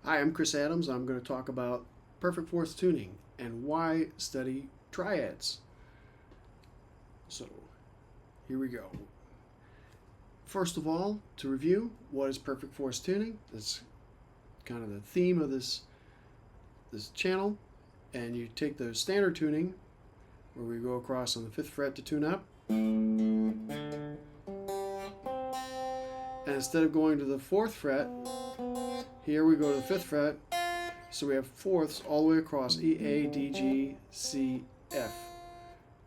Hi, I'm Chris Adams. I'm going to talk about perfect fourth tuning and why study triads. So, here we go. First of all, to review, what is perfect fourth tuning? That's kind of the theme of this channel. And you take the standard tuning, where we go across on the 5th fret to tune up. And instead of going to the 4th fret, here we go to the 5th fret. So we have fourths all the way across: E, A, D, G, C, F.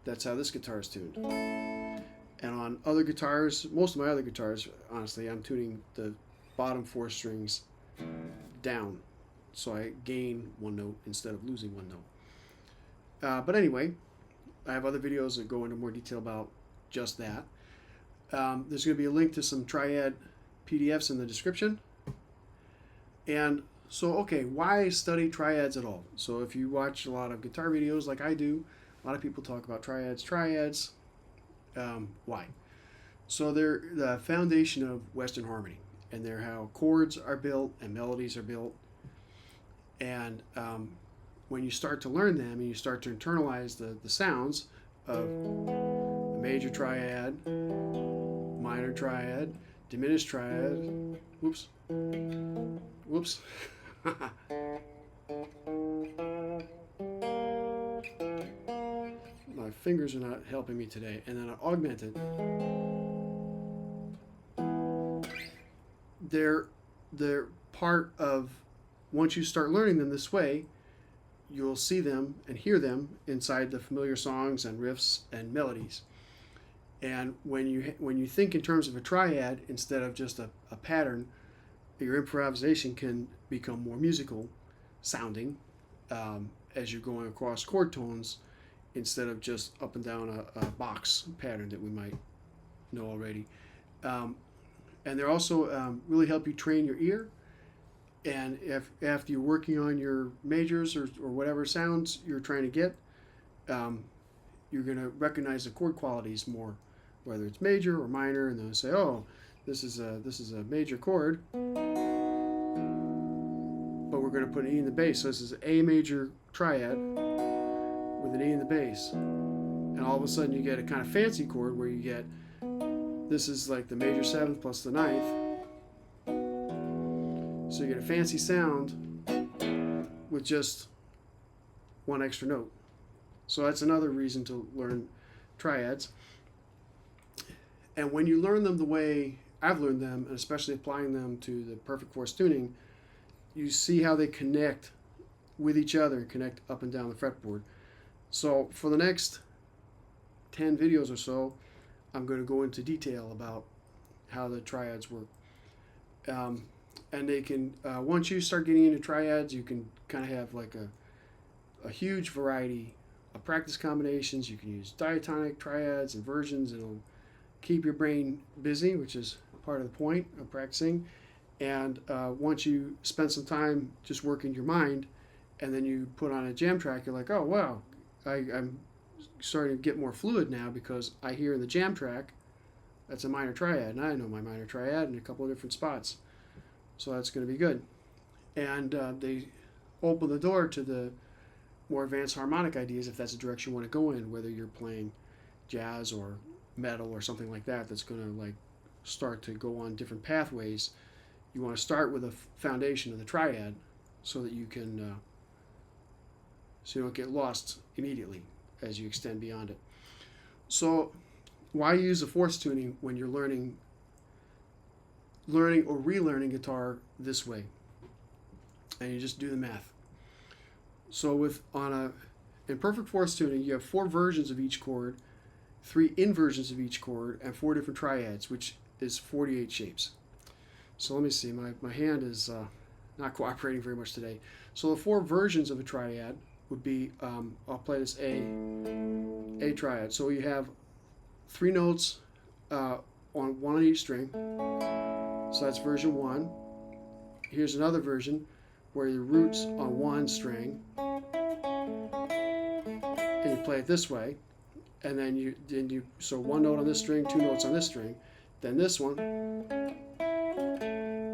That's how this guitar is tuned. And on other guitars, most of my other guitars, honestly, I'm tuning the bottom 4 strings down. So I gain one note instead of losing one note. But anyway, I have other videos that go into more detail about just that. There's going to be a link to some Triad PDFs in the description. And so, okay, why study triads at all? So if you watch a lot of guitar videos like I do, a lot of people talk about triads. Why? So they're the foundation of Western harmony, and they're how chords are built and melodies are built. And when you start to learn them and you start to internalize the sounds of a major triad, minor triad, diminished triad, whoops, my fingers are not helping me today, and then an augmented, they're part of, once you start learning them this way, you'll see them and hear them inside the familiar songs and riffs and melodies. And when you think in terms of a triad instead of just a pattern, your improvisation can become more musical sounding as you're going across chord tones instead of just up and down a box pattern that we might know already. And they also really help you train your ear. And if after you're working on your majors or whatever sounds you're trying to get, you're going to recognize the chord qualities more, whether it's major or minor, and they'll say, oh, this is a major chord, but we're going to put an E in the bass. So this is A major triad with an E in the bass. And all of a sudden you get a kind of fancy chord where you get, this is like the major 7th plus the 9th. So you get a fancy sound with just one extra note. So that's another reason to learn triads. And when you learn them the way I've learned them, and especially applying them to the perfect fourth tuning, you see how they connect with each other, connect up and down the fretboard. So for the next 10 videos or so, I'm going to go into detail about how the triads work. And they can, once you start getting into triads, you can kind of have like a huge variety of practice combinations. You can use diatonic triads, inversions, and it'll keep your brain busy, which is part of the point of practicing. And once you spend some time just working your mind, and then you put on a jam track, you're like, oh, wow, I'm starting to get more fluid now because I hear in the jam track that's a minor triad, and I know my minor triad in a couple of different spots. So that's going to be good. And they open the door to the more advanced harmonic ideas if that's the direction you want to go in, whether you're playing jazz or metal or something like that, that's going to like start to go on different pathways. You want to start with a foundation of the triad so that you can so you don't get lost immediately as you extend beyond it. So why use a fourth tuning when you're learning or relearning guitar this way? And you just do the math. So in perfect fourth tuning, you have 4 versions of each chord, 3 inversions of each chord, and 4 different triads, which is 48 shapes. So let me see, my hand is not cooperating very much today. So the 4 versions of a triad would be, I'll play this A triad. So you have 3 notes on one on each string. So that's version 1. Here's another version where your root's on one string, and you play it this way. And then so 1 note on this string, 2 notes on this string. Then this one,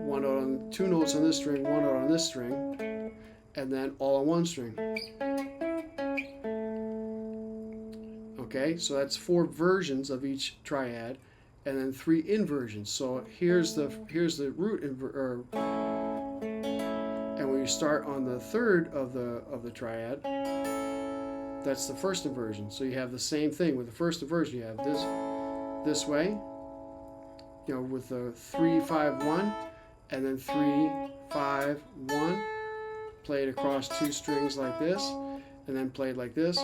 one note on, two notes on this string, one note on this string, and then all on one string. Okay, so that's 4 versions of each triad, and then 3 inversions. So here's the root and when you start on the third of the triad, that's the first inversion. So you have the same thing with the first inversion. You have this way, you know, with the 3 5 1, and then 3 5 1, played across 2 strings like this, and then played like this.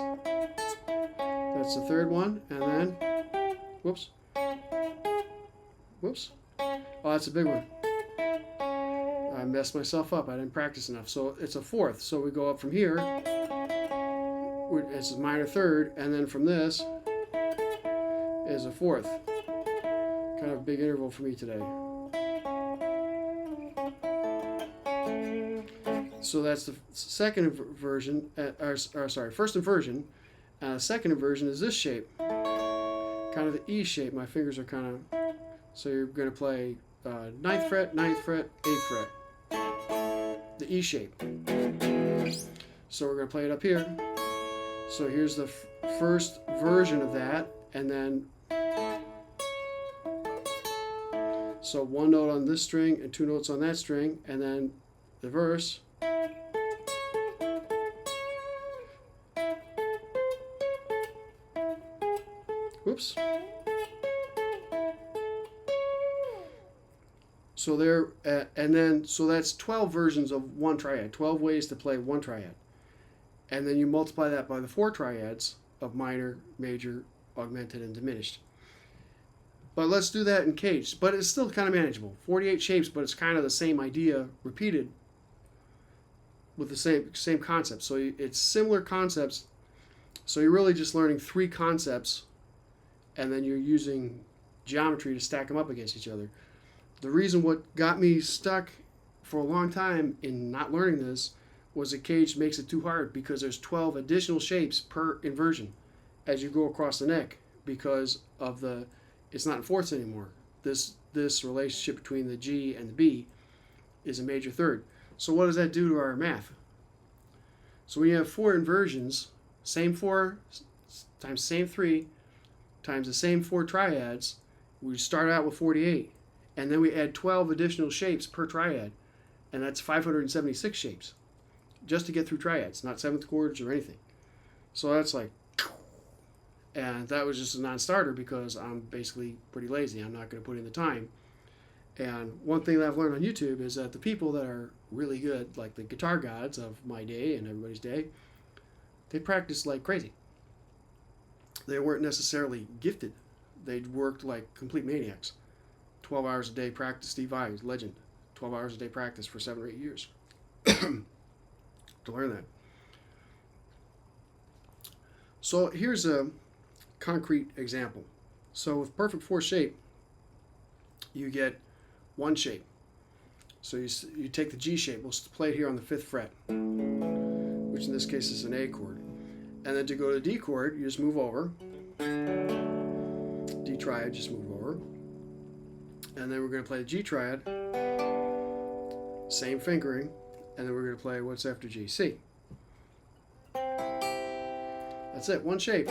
That's the third one, and then whoops. Oh, that's a big one. I messed myself up. I didn't practice enough. So it's a fourth. So we go up from here. It's a minor third, and then from this is a fourth. Kind of a big interval for me today. So that's the second inversion, first inversion. Second inversion is this shape, kind of the E shape. My fingers are kind of, so you're going to play 9th fret, 9th fret, 8th fret, the E shape. So we're going to play it up here. So here's the first version of that, and then so 1 note on this string and 2 notes on that string, and then the verse. Whoops. So there, and then so that's 12 versions of one triad, 12 ways to play one triad, and then you multiply that by the 4 triads of minor, major, augmented, and diminished. But let's do that in cage. But it's still kind of manageable. 48 shapes, but it's kind of the same idea repeated with the same concept. So it's similar concepts. So you're really just learning 3 concepts, and then you're using geometry to stack them up against each other. The reason what got me stuck for a long time in not learning this was that cage makes it too hard, because there's 12 additional shapes per inversion as you go across the neck, because of it's not in fourths anymore. This relationship between the G and the B is a major third. So what does that do to our math? So when you have 4 inversions, same 4 times same 3 times the same 4 triads, we start out with 48. And then we add 12 additional shapes per triad, and that's 576 shapes just to get through triads, not 7th chords or anything. So that's like, and that was just a non-starter because I'm basically pretty lazy. I'm not going to put in the time. And one thing that I've learned on YouTube is that the people that are really good, like the guitar gods of my day and everybody's day, they practiced like crazy. They weren't necessarily gifted. They worked like complete maniacs. 12 hours a day practice. Steve Vai, legend. 12 hours a day practice for 7 or 8 years to learn that. So here's a concrete example. So with perfect 4 shape, you get 1 shape. So you take the G shape. We'll play it here on the 5th fret, which in this case is an A chord. And then to go to the D chord, you just move over. D triad, just move over. And then we're going to play the G triad, same fingering, and then we're going to play what's after G, C. That's it, 1 shape.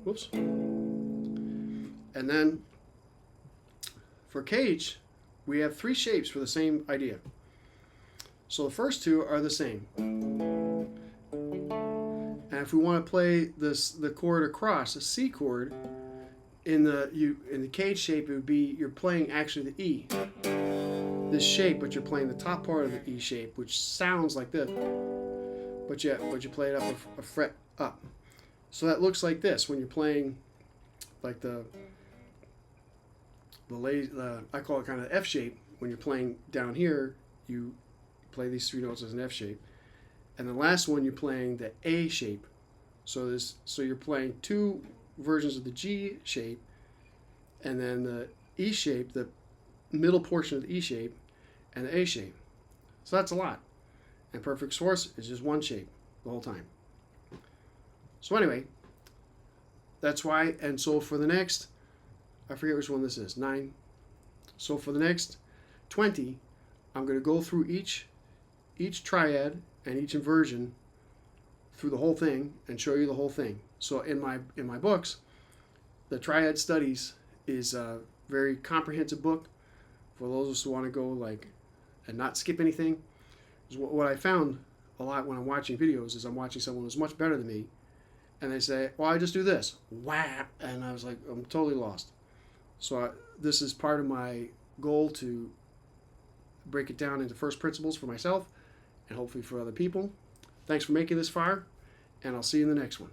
Whoops. And then for cage, we have 3 shapes for the same idea. So the first 2 are the same. And if we want to play the chord across, a C chord, in the cage shape, it would be you're playing actually the E, this shape, but you're playing the top part of the E shape, which sounds like this, but you play it up a fret up. So that looks like this when you're playing like the I call it kind of F shape. When you're playing down here, you play these 3 notes as an F shape, and the last one you're playing the A shape. So you're playing 2 versions of the G shape, and then the E shape, the middle portion of the E shape, and the A shape. So that's a lot. And perfect source is just 1 shape the whole time. So anyway, that's why. And so for the next, I forget which one this is, 9. So for the next 20, I'm going to go through each triad and each inversion through the whole thing and show you the whole thing. So in my books, the Triad Studies is a very comprehensive book for those of us who want to go like and not skip anything. What I found a lot when I'm watching videos is I'm watching someone who's much better than me, and they say, well, I just do this, whap, and I was like, I'm totally lost. So this is part of my goal to break it down into first principles for myself and hopefully for other people. Thanks for making this far, and I'll see you in the next one.